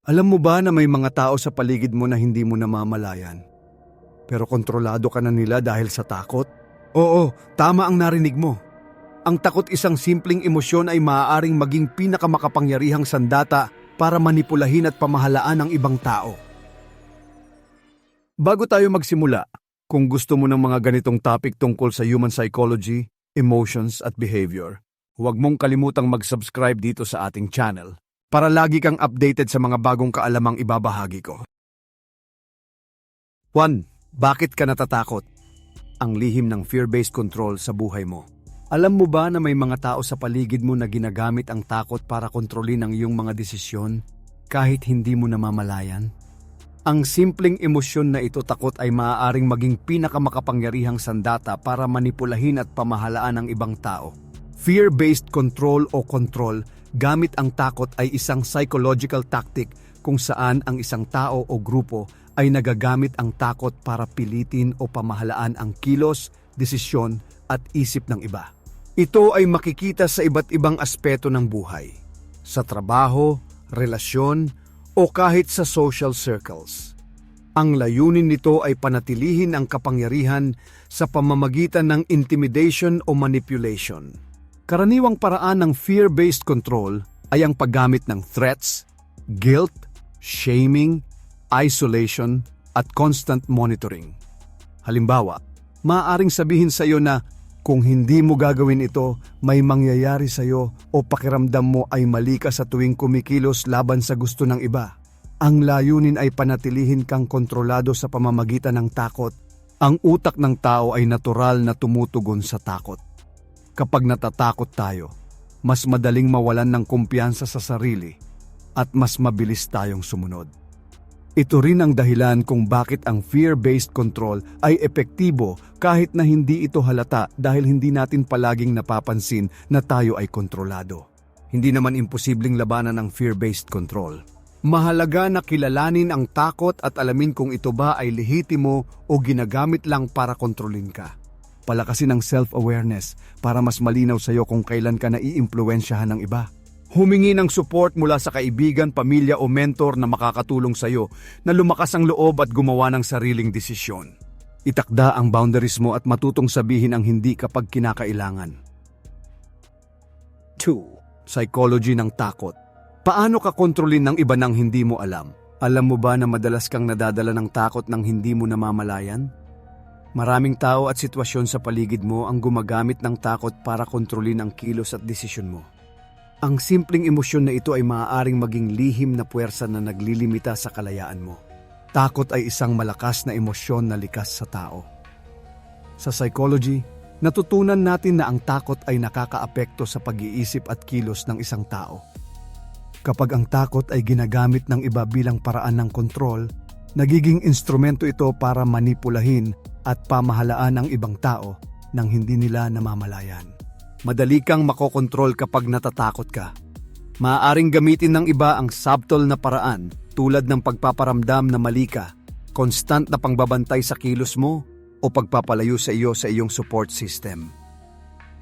Alam mo ba na may mga tao sa paligid mo na hindi mo namamalayan? Pero kontrolado ka na nila dahil sa takot? Oo, tama ang narinig mo. Ang takot isang simpleng emosyon ay maaaring maging pinakamakapangyarihang sandata para manipulahin at pamahalaan ang ibang tao. Bago tayo magsimula, kung gusto mo ng mga ganitong topic tungkol sa human psychology, emotions at behavior, huwag mong kalimutang mag-subscribe dito sa ating channel para lagi kang updated sa mga bagong kaalamang ibabahagi ko. 1. Bakit ka natatakot? Ang lihim ng fear-based control sa buhay mo. Alam mo ba na may mga tao sa paligid mo na ginagamit ang takot para kontrolin ang iyong mga desisyon kahit hindi mo namamalayan? Ang simpleng emosyon na ito, takot, ay maaaring maging pinakamakapangyarihang sandata para manipulahin at pamahalaan ang ibang tao. Fear-based control o control gamit ang takot ay isang psychological tactic kung saan ang isang tao o grupo ay nagagamit ang takot para pilitin o pamahalaan ang kilos, desisyon at isip ng iba. Ito ay makikita sa iba't ibang aspeto ng buhay, sa trabaho, relasyon, o kahit sa social circles. Ang layunin nito ay panatilihin ang kapangyarihan sa pamamagitan ng intimidation o manipulation. Karaniwang paraan ng fear-based control ay ang paggamit ng threats, guilt, shaming, isolation, at constant monitoring. Halimbawa, maaaring sabihin sa iyo na kung hindi mo gagawin ito, may mangyayari sa iyo o pakiramdam mo ay mali ka sa tuwing kumikilos laban sa gusto ng iba. Ang layunin ay panatilihin kang kontrolado sa pamamagitan ng takot. Ang utak ng tao ay natural na tumutugon sa takot. Kapag natatakot tayo, mas madaling mawalan ng kumpiyansa sa sarili at mas mabilis tayong sumunod. Ito rin ang dahilan kung bakit ang fear-based control ay epektibo kahit na hindi ito halata dahil hindi natin palaging napapansin na tayo ay kontrolado. Hindi naman imposibleng labanan ang fear-based control. Mahalaga na kilalanin ang takot at alamin kung ito ba ay lehitimo o ginagamit lang para kontrolin ka. Palakasin ang self-awareness para mas malinaw sa iyo kung kailan ka naiimpluwensyahan ng iba. Humingi ng support mula sa kaibigan, pamilya o mentor na makakatulong sa iyo na lumakas ang loob at gumawa ng sariling desisyon. Itakda ang boundaries mo at matutong sabihin ang hindi kapag kinakailangan. 2. Psychology ng takot. Paano ka kontrolin ng iba nang hindi mo alam? Alam mo ba na madalas kang nadadala ng takot nang hindi mo namamalayan? Maraming tao at sitwasyon sa paligid mo ang gumagamit ng takot para kontrolin ang kilos at desisyon mo. Ang simpleng emosyon na ito ay maaaring maging lihim na puwersa na naglilimita sa kalayaan mo. Takot ay isang malakas na emosyon na likas sa tao. Sa psychology, natutunan natin na ang takot ay nakakaapekto sa pag-iisip at kilos ng isang tao. Kapag ang takot ay ginagamit ng iba bilang paraan ng kontrol, nagiging instrumento ito para manipulahin at pamahalaan ang ibang tao nang hindi nila namamalayan. Madali kang makokontrol kapag natatakot ka. Maaaring gamitin ng iba ang subtle na paraan tulad ng pagpaparamdam na mali ka, constant na pangbabantay sa kilos mo, o pagpapalayo sa iyo sa iyong support system.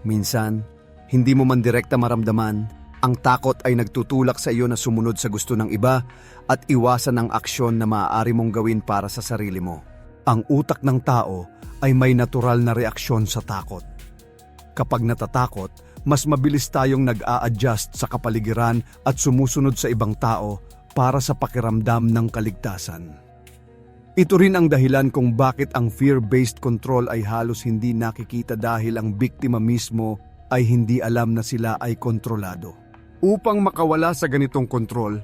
Minsan, hindi mo man direkta maramdaman, ang takot ay nagtutulak sa iyo na sumunod sa gusto ng iba at iwasan ang aksyon na maaari mong gawin para sa sarili mo. Ang utak ng tao ay may natural na reaksyon sa takot. Kapag natatakot, mas mabilis tayong nag-a-adjust sa kapaligiran at sumusunod sa ibang tao para sa pakiramdam ng kaligtasan. Ito rin ang dahilan kung bakit ang fear-based control ay halos hindi nakikita dahil ang biktima mismo ay hindi alam na sila ay kontrolado. Upang makawala sa ganitong kontrol,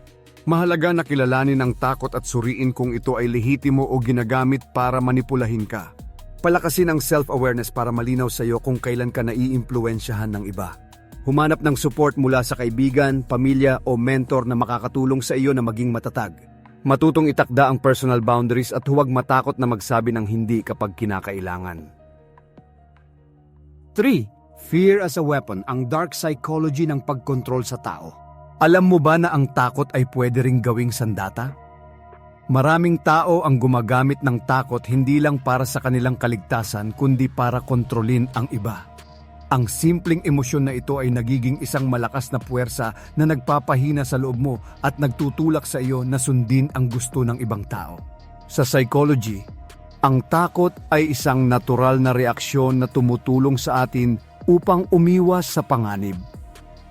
mahalaga na kilalanin ang takot at suriin kung ito ay lehitimo o ginagamit para manipulahin ka. Palakasin ang self-awareness para malinaw sa iyo kung kailan ka naiimpluwensyahan ng iba. Humanap ng support mula sa kaibigan, pamilya o mentor na makakatulong sa iyo na maging matatag. Matutong itakda ang personal boundaries at huwag matakot na magsabi ng hindi kapag kinakailangan. 3. Fear as a weapon, ang dark psychology ng pagkontrol sa tao. Alam mo ba na ang takot ay pwede ring gawing sandata? Maraming tao ang gumagamit ng takot hindi lang para sa kanilang kaligtasan kundi para kontrolin ang iba. Ang simpleng emosyon na ito ay nagiging isang malakas na puwersa na nagpapahina sa loob mo at nagtutulak sa iyo na sundin ang gusto ng ibang tao. Sa psychology, ang takot ay isang natural na reaksyon na tumutulong sa atin upang umiwas sa panganib.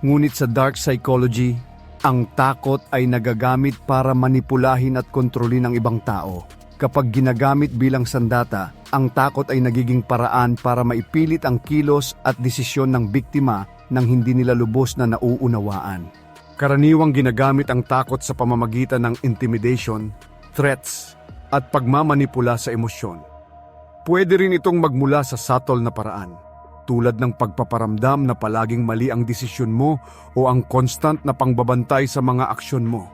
Ngunit sa dark psychology, ang takot ay nagagamit para manipulahin at kontrolin ang ibang tao. Kapag ginagamit bilang sandata, ang takot ay nagiging paraan para maipilit ang kilos at desisyon ng biktima nang hindi nila lubos na nauunawaan. Karaniwang ginagamit ang takot sa pamamagitan ng intimidation, threats, at pagmamanipula sa emosyon. Pwede rin itong magmula sa subtle na paraan, tulad ng pagpaparamdam na palaging mali ang desisyon mo o ang constant na pangbabantay sa mga aksyon mo.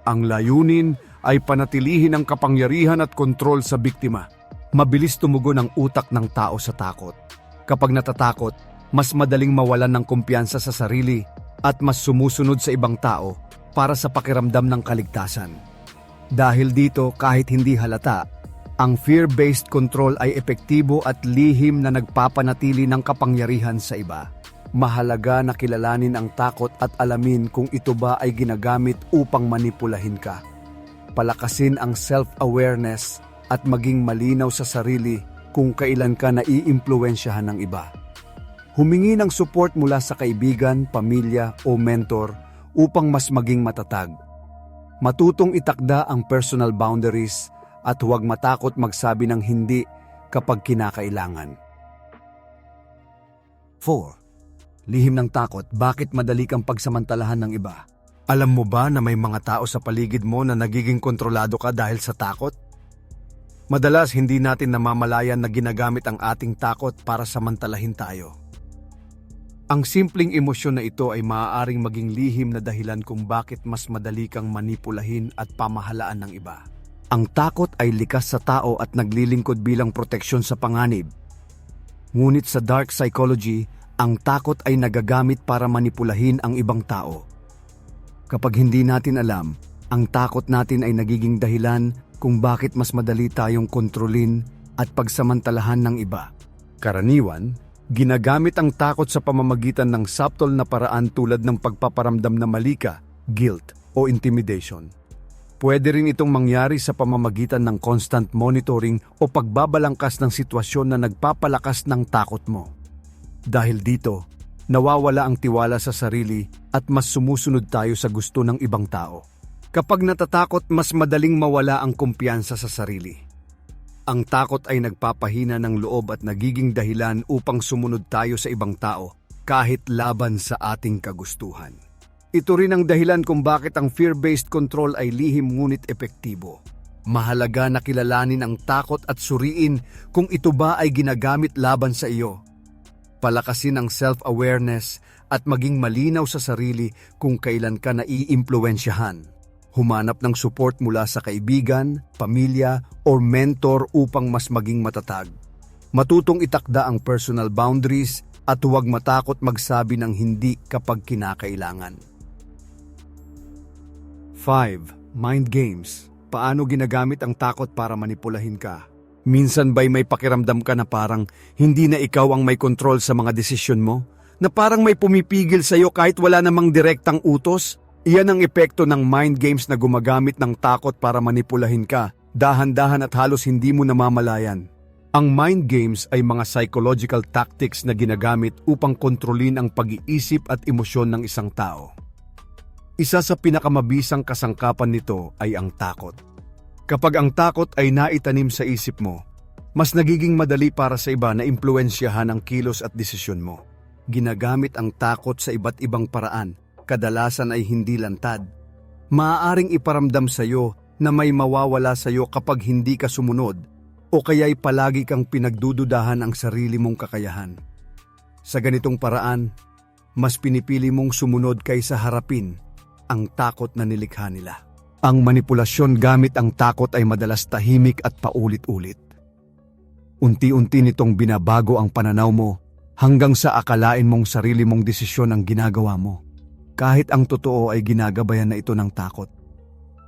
Ang layunin ay panatilihin ang kapangyarihan at kontrol sa biktima. Mabilis tumugon ang utak ng tao sa takot. Kapag natatakot, mas madaling mawalan ng kumpiyansa sa sarili at mas sumusunod sa ibang tao para sa pakiramdam ng kaligtasan. Dahil dito, kahit hindi halata, ang fear-based control ay epektibo at lihim na nagpapanatili ng kapangyarihan sa iba. Mahalaga na kilalanin ang takot at alamin kung ito ba ay ginagamit upang manipulahin ka. Palakasin ang self-awareness at maging malinaw sa sarili kung kailan ka naiimpluwensyahan ng iba. Humingi ng support mula sa kaibigan, pamilya o mentor upang mas maging matatag. Matutong itakda ang personal boundaries at huwag matakot magsabi ng hindi kapag kinakailangan. 4. Lihim ng takot, bakit madali kang pagsamantalahan ng iba? Alam mo ba na may mga tao sa paligid mo na nagiging kontrolado ka dahil sa takot? Madalas hindi natin namamalayan na ginagamit ang ating takot para samantalahin tayo. Ang simpleng emosyon na ito ay maaaring maging lihim na dahilan kung bakit mas madali kang manipulahin at pamahalaan ng iba. Ang takot ay likas sa tao at naglilingkod bilang proteksyon sa panganib. Ngunit sa dark psychology, ang takot ay nagagamit para manipulahin ang ibang tao. Kapag hindi natin alam, ang takot natin ay nagiging dahilan kung bakit mas madali tayong kontrolin at pagsamantalahan ng iba. Karaniwan, ginagamit ang takot sa pamamagitan ng subtle na paraan tulad ng pagpaparamdam na mali ka, guilt, o intimidation. Pwede rin itong mangyari sa pamamagitan ng constant monitoring o pagbabalangkas ng sitwasyon na nagpapalakas ng takot mo. Dahil dito, nawawala ang tiwala sa sarili at mas sumusunod tayo sa gusto ng ibang tao. Kapag natatakot, mas madaling mawala ang kumpiyansa sa sarili. Ang takot ay nagpapahina ng loob at nagiging dahilan upang sumunod tayo sa ibang tao kahit laban sa ating kagustuhan. Ito rin ang dahilan kung bakit ang fear-based control ay lihim ngunit epektibo. Mahalaga na kilalanin ang takot at suriin kung ito ba ay ginagamit laban sa iyo. Palakasin ang self-awareness at maging malinaw sa sarili kung kailan ka naiimpluwensyahan. Humanap ng support mula sa kaibigan, pamilya, o mentor upang mas maging matatag. Matutong itakda ang personal boundaries at huwag matakot magsabi ng hindi kapag kinakailangan. 5. Mind games. Paano ginagamit ang takot para manipulahin ka? Minsan ba'y may pakiramdam ka na parang hindi na ikaw ang may kontrol sa mga desisyon mo? Na parang may pumipigil sa iyo kahit wala namang direktang utos? Iyan ang epekto ng mind games na gumagamit ng takot para manipulahin ka, dahan-dahan at halos hindi mo namamalayan. Ang mind games ay mga psychological tactics na ginagamit upang kontrolin ang pag-iisip at emosyon ng isang tao. Isa sa pinakamabisang kasangkapan nito ay ang takot. Kapag ang takot ay naitanim sa isip mo, mas nagiging madali para sa iba na impluwensyahan ang kilos at desisyon mo. Ginagamit ang takot sa iba't ibang paraan, kadalasan ay hindi lantad. Maaaring iparamdam sa iyo na may mawawala sa iyo kapag hindi ka sumunod, o kaya'y palagi kang pinagdududahan ang sarili mong kakayahan. Sa ganitong paraan, mas pinipili mong sumunod kaysa harapin ang takot na nilikha nila. Ang manipulasyon gamit ang takot ay madalas tahimik at paulit-ulit. Unti-unti nitong binabago ang pananaw mo hanggang sa akalain mong sarili mong desisyon ang ginagawa mo. Kahit ang totoo ay ginagabayan na ito ng takot.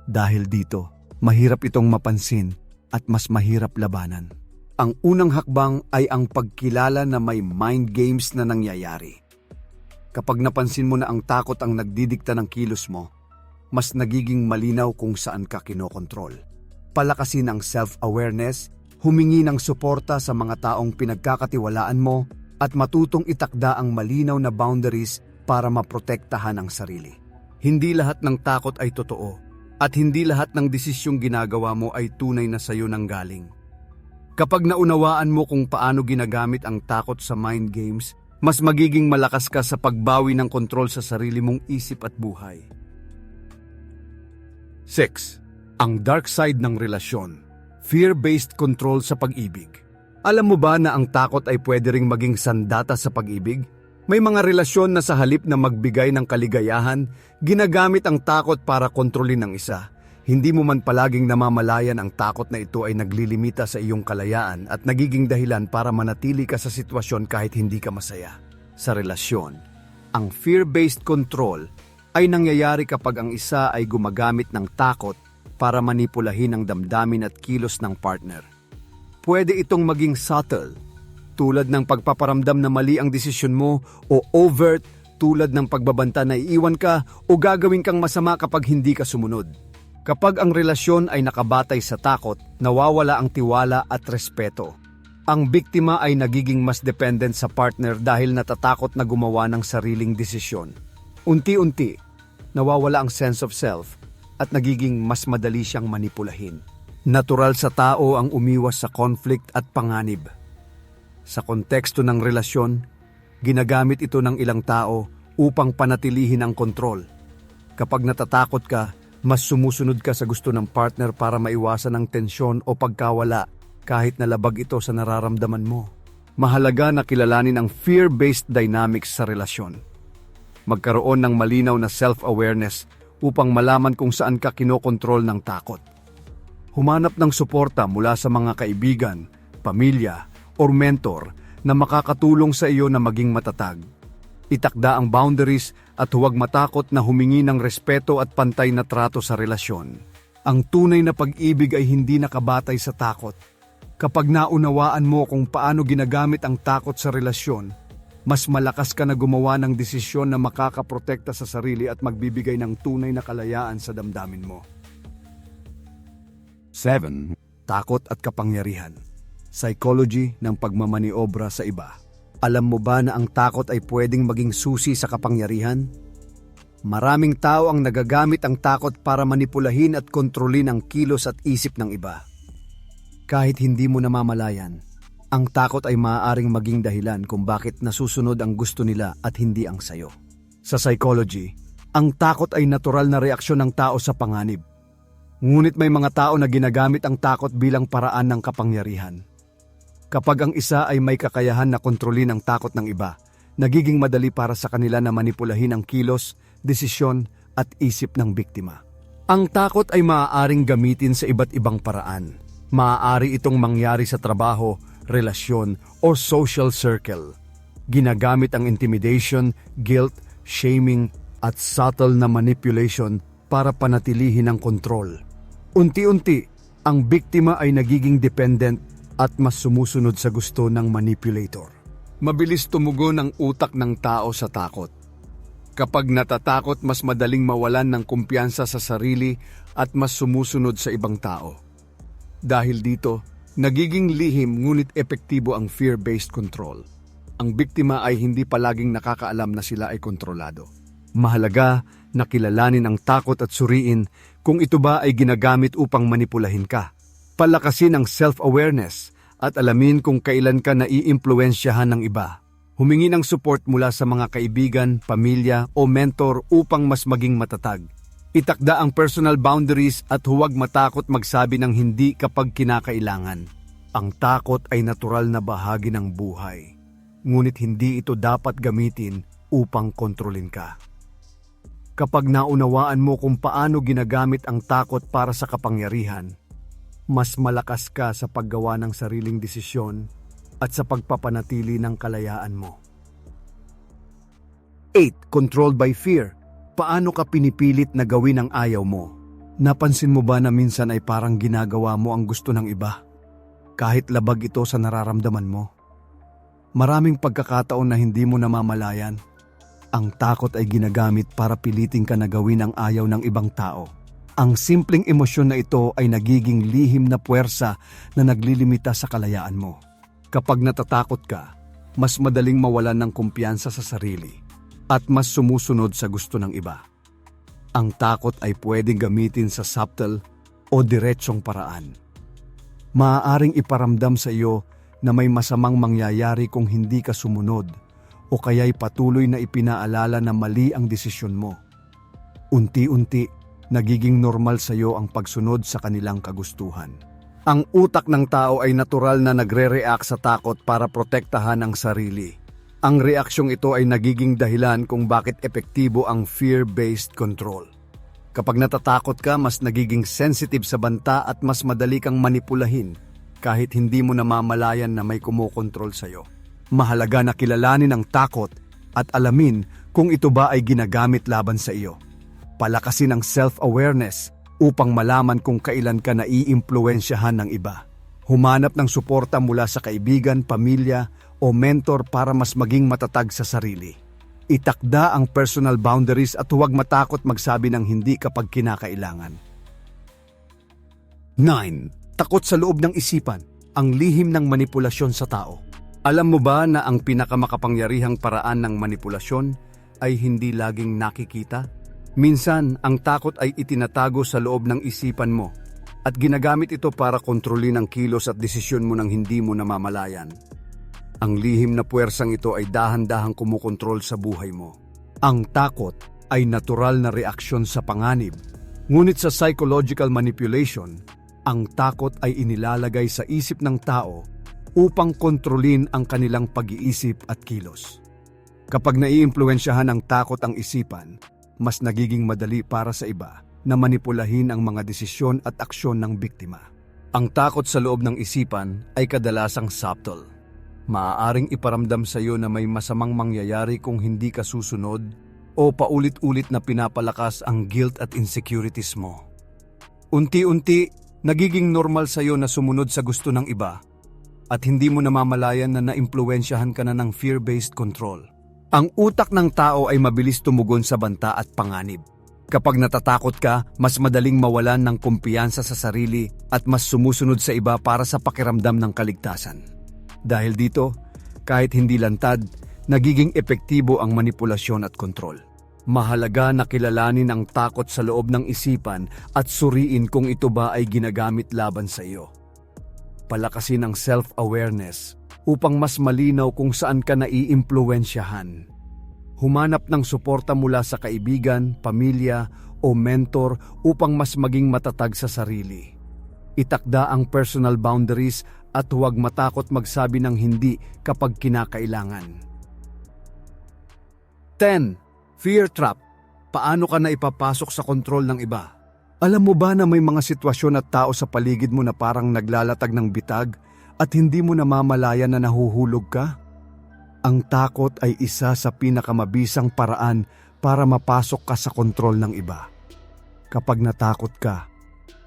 Dahil dito, mahirap itong mapansin at mas mahirap labanan. Ang unang hakbang ay ang pagkilala na may mind games na nangyayari. Kapag napansin mo na ang takot ang nagdidikta ng kilos mo, mas nagiging malinaw kung saan ka kinokontrol. Palakasin ang self-awareness, humingi ng suporta sa mga taong pinagkakatiwalaan mo, at matutong itakda ang malinaw na boundaries para maprotektahan ang sarili. Hindi lahat ng takot ay totoo, at hindi lahat ng desisyong ginagawa mo ay tunay na sayo nanggaling. Kapag naunawaan mo kung paano ginagamit ang takot sa mind games, mas magiging malakas ka sa pagbawi ng kontrol sa sarili mong isip at buhay. 6. Ang dark side ng relasyon. Fear-based control sa pag-ibig. Alam mo ba na ang takot ay pwede ring maging sandata sa pag-ibig? May mga relasyon na sa halip na magbigay ng kaligayahan, ginagamit ang takot para kontrolin ng isa. Hindi mo man palaging namamalayan ang takot na ito ay naglilimita sa iyong kalayaan at nagiging dahilan para manatili ka sa sitwasyon kahit hindi ka masaya. Sa relasyon, ang fear-based control ay nangyayari kapag ang isa ay gumagamit ng takot para manipulahin ang damdamin at kilos ng partner. Pwede itong maging subtle, tulad ng pagpaparamdam na mali ang desisyon mo, o overt, tulad ng pagbabanta na iiwan ka o gagawin kang masama kapag hindi ka sumunod. Kapag ang relasyon ay nakabatay sa takot, nawawala ang tiwala at respeto. Ang biktima ay nagiging mas dependent sa partner dahil natatakot na gumawa ng sariling desisyon. Unti-unti, nawawala ang sense of self at nagiging mas madali siyang manipulahin. Natural sa tao ang umiwas sa conflict at panganib. Sa konteksto ng relasyon, ginagamit ito ng ilang tao upang panatilihin ang kontrol. Kapag natatakot ka, mas sumusunod ka sa gusto ng partner para maiwasan ang tensyon o pagkawala kahit nalabag ito sa nararamdaman mo. Mahalaga na kilalanin ang fear-based dynamics sa relasyon. Magkaroon ng malinaw na self-awareness upang malaman kung saan ka kinokontrol ng takot. Humanap ng suporta mula sa mga kaibigan, pamilya, o mentor na makakatulong sa iyo na maging matatag. Itakda ang boundaries at huwag matakot na humingi ng respeto at pantay na trato sa relasyon. Ang tunay na pag-ibig ay hindi nakabatay sa takot. Kapag naunawaan mo kung paano ginagamit ang takot sa relasyon, mas malakas ka na gumawa ng desisyon na makakaprotekta sa sarili at magbibigay ng tunay na kalayaan sa damdamin mo. 7. Takot at kapangyarihan. Psychology ng pagmamaniobra sa iba. Alam mo ba na ang takot ay pwedeng maging susi sa kapangyarihan? Maraming tao ang nagagamit ang takot para manipulahin at kontrolin ang kilos at isip ng iba. Kahit hindi mo namamalayan, ang takot ay maaaring maging dahilan kung bakit nasusunod ang gusto nila at hindi ang sayo. Sa psychology, ang takot ay natural na reaksyon ng tao sa panganib. Ngunit may mga tao na ginagamit ang takot bilang paraan ng kapangyarihan. Kapag ang isa ay may kakayahan na kontrolin ang takot ng iba, nagiging madali para sa kanila na manipulahin ang kilos, desisyon at isip ng biktima. Ang takot ay maaaring gamitin sa iba't ibang paraan. Maaari itong mangyari sa trabaho, relasyon o social circle. Ginagamit ang intimidation, guilt, shaming at subtle na manipulation para panatilihin ang kontrol. Unti-unti, ang biktima ay nagiging dependent at mas sumusunod sa gusto ng manipulator. Mabilis tumugon ang utak ng tao sa takot. Kapag natatakot, mas madaling mawalan ng kumpiyansa sa sarili at mas sumusunod sa ibang tao. Dahil dito, nagiging lihim ngunit epektibo ang fear-based control. Ang biktima ay hindi palaging nakakaalam na sila ay kontrolado. Mahalaga na kilalanin ang takot at suriin kung ito ba ay ginagamit upang manipulahin ka. Palakasin ang self-awareness at alamin kung kailan ka naiimpluwensyahan ng iba. Humingi ng support mula sa mga kaibigan, pamilya o mentor upang mas maging matatag. Itakda ang personal boundaries at huwag matakot magsabi ng hindi kapag kinakailangan. Ang takot ay natural na bahagi ng buhay. Ngunit hindi ito dapat gamitin upang kontrolin ka. Kapag naunawaan mo kung paano ginagamit ang takot para sa kapangyarihan, mas malakas ka sa paggawa ng sariling desisyon at sa pagpapanatili ng kalayaan mo. 8. Controlled by fear. Paano ka pinipilit na gawin ang ayaw mo? Napansin mo ba na minsan ay parang ginagawa mo ang gusto ng iba? kahit labag ito sa nararamdaman mo. Maraming pagkakataon na hindi mo namamalayan, ang takot ay ginagamit para pilitin ka na gawin ang ayaw ng ibang tao. Ang simpleng emosyon na ito ay nagiging lihim na puwersa na naglilimita sa kalayaan mo. Kapag natatakot ka, mas madaling mawalan ng kumpiyansa sa sarili at mas sumusunod sa gusto ng iba. Ang takot ay pwedeng gamitin sa subtle o diretsong paraan. Maaaring iparamdam sa iyo na may masamang mangyayari kung hindi ka sumunod o kaya'y patuloy na ipinaalala na mali ang desisyon mo. Unti-unti, nagiging normal sa iyo ang pagsunod sa kanilang kagustuhan. Ang utak ng tao ay natural na nagre-react sa takot para protektahan ang sarili. Ang reaksyong ito ay nagiging dahilan kung bakit epektibo ang fear-based control. Kapag natatakot ka, mas nagiging sensitive sa banta at mas madali kang manipulahin kahit hindi mo namamalayan na may kumokontrol sa iyo. Mahalaga na kilalanin ang takot at alamin kung ito ba ay ginagamit laban sa iyo. Palakasin ang self-awareness upang malaman kung kailan ka naiimpluwensyahan ng iba. Humanap ng suporta mula sa kaibigan, pamilya o mentor para mas maging matatag sa sarili. Itakda ang personal boundaries at huwag matakot magsabi ng hindi kapag kinakailangan. 9. Takot sa loob ng isipan, ang lihim ng manipulasyon sa tao. Alam mo ba na ang pinakamakapangyarihang paraan ng manipulasyon ay hindi laging nakikita? Minsan, ang takot ay itinatago sa loob ng isipan mo at ginagamit ito para kontrolin ang kilos at desisyon mo nang hindi mo namamalayan. Ang lihim na puwersang ito ay dahan-dahang kumukontrol sa buhay mo. Ang takot ay natural na reaksyon sa panganib, ngunit sa psychological manipulation, ang takot ay inilalagay sa isip ng tao upang kontrolin ang kanilang pag-iisip at kilos. Kapag naiimpluwensyahan ng takot ang isipan, mas nagiging madali para sa iba na manipulahin ang mga desisyon at aksyon ng biktima. Ang takot sa loob ng isipan ay kadalasang subtle. Maaaring iparamdam sa iyo na may masamang mangyayari kung hindi ka susunod o paulit-ulit na pinapalakas ang guilt at insecurities mo. Unti-unti, nagiging normal sa iyo na sumunod sa gusto ng iba at hindi mo namamalayan na naimpluwensyahan ka na ng fear-based control. Ang utak ng tao ay mabilis tumugon sa banta at panganib. Kapag natatakot ka, mas madaling mawalan ng kumpiyansa sa sarili at mas sumusunod sa iba para sa pakiramdam ng kaligtasan. Dahil dito, kahit hindi lantad, nagiging epektibo ang manipulasyon at kontrol. Mahalaga na kilalanin ang takot sa loob ng isipan at suriin kung ito ba ay ginagamit laban sa iyo. Palakasin ang self-awareness upang mas malinaw kung saan ka naiimpluwensyahan. Humanap ng suporta mula sa kaibigan, pamilya o mentor upang mas maging matatag sa sarili. Itakda ang personal boundaries at huwag matakot magsabi ng hindi kapag kinakailangan. 10. Fear trap. Paano ka na ipapasok sa kontrol ng iba? Alam mo ba na may mga sitwasyon at tao sa paligid mo na parang naglalatag ng bitag at hindi mo namamalayan na nahuhulog ka? Ang takot ay isa sa pinakamabisang paraan para mapasok ka sa kontrol ng iba. Kapag natakot ka,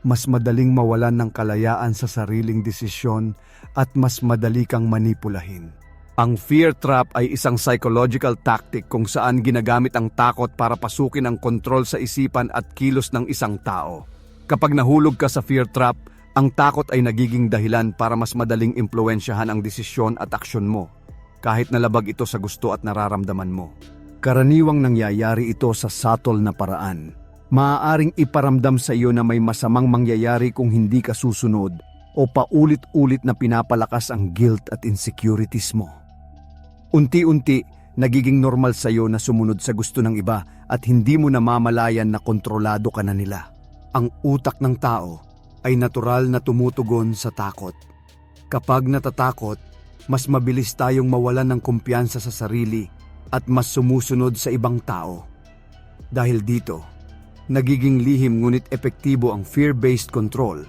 mas madaling mawalan ng kalayaan sa sariling desisyon at mas madali kang manipulahin. Ang fear trap ay isang psychological tactic kung saan ginagamit ang takot para pasukin ang kontrol sa isipan at kilos ng isang tao. Kapag nahulog ka sa fear trap, ang takot ay nagiging dahilan para mas madaling impluwensyahan ang desisyon at aksyon mo, kahit nalabag ito sa gusto at nararamdaman mo. Karaniwang nangyayari ito sa subtle na paraan. Maaaring iparamdam sa iyo na may masamang mangyayari kung hindi ka susunod o paulit-ulit na pinapalakas ang guilt at insecurities mo. Unti-unti, nagiging normal sa iyo na sumunod sa gusto ng iba at hindi mo namamalayan na kontrolado ka na nila. Ang utak ng tao ay natural na tumutugon sa takot. Kapag natatakot, mas mabilis tayong mawalan ng kumpiyansa sa sarili at mas sumusunod sa ibang tao. Dahil dito, nagiging lihim ngunit epektibo ang fear-based control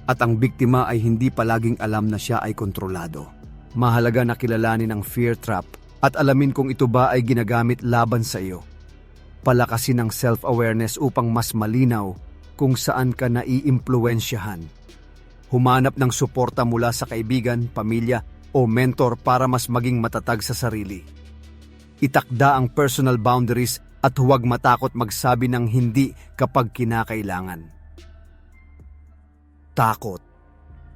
at ang biktima ay hindi palaging alam na siya ay kontrolado. Mahalaga na kilalanin ang fear trap at alamin kung ito ba ay ginagamit laban sa iyo. Palakasin ang self-awareness upang mas malinaw kung saan ka naiimpluwensyahan. Humanap ng suporta mula sa kaibigan, pamilya o mentor para mas maging matatag sa sarili. Itakda ang personal boundaries at huwag matakot magsabi ng hindi kapag kinakailangan. Takot.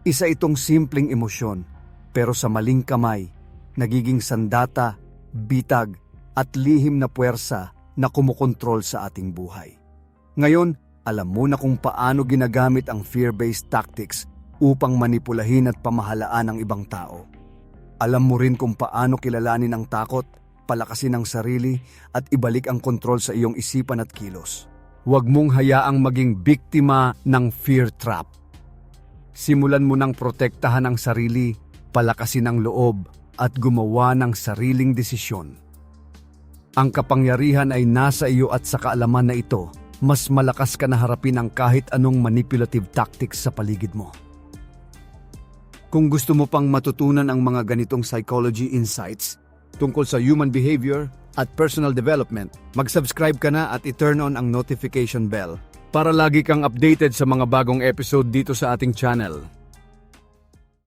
Isa itong simpleng emosyon, pero sa maling kamay, nagiging sandata, bitag, at lihim na puwersa na kumukontrol sa ating buhay. Ngayon, alam mo na kung paano ginagamit ang fear-based tactics upang manipulahin at pamahalaan ang ibang tao. Alam mo rin kung paano kilalanin ang takot, palakasin ang sarili, at ibalik ang kontrol sa iyong isipan at kilos. Huwag mong hayaang maging biktima ng fear trap. Simulan mo nang protektahan ang sarili, palakasin ang loob, at gumawa ng sariling desisyon. Ang kapangyarihan ay nasa iyo at sa kaalaman na ito, mas malakas ka na harapin ang kahit anong manipulative tactics sa paligid mo. Kung gusto mo pang matutunan ang mga ganitong psychology insights tungkol sa human behavior at personal development, mag-subscribe ka na at i-turn on ang notification bell para lagi kang updated sa mga bagong episode dito sa ating channel.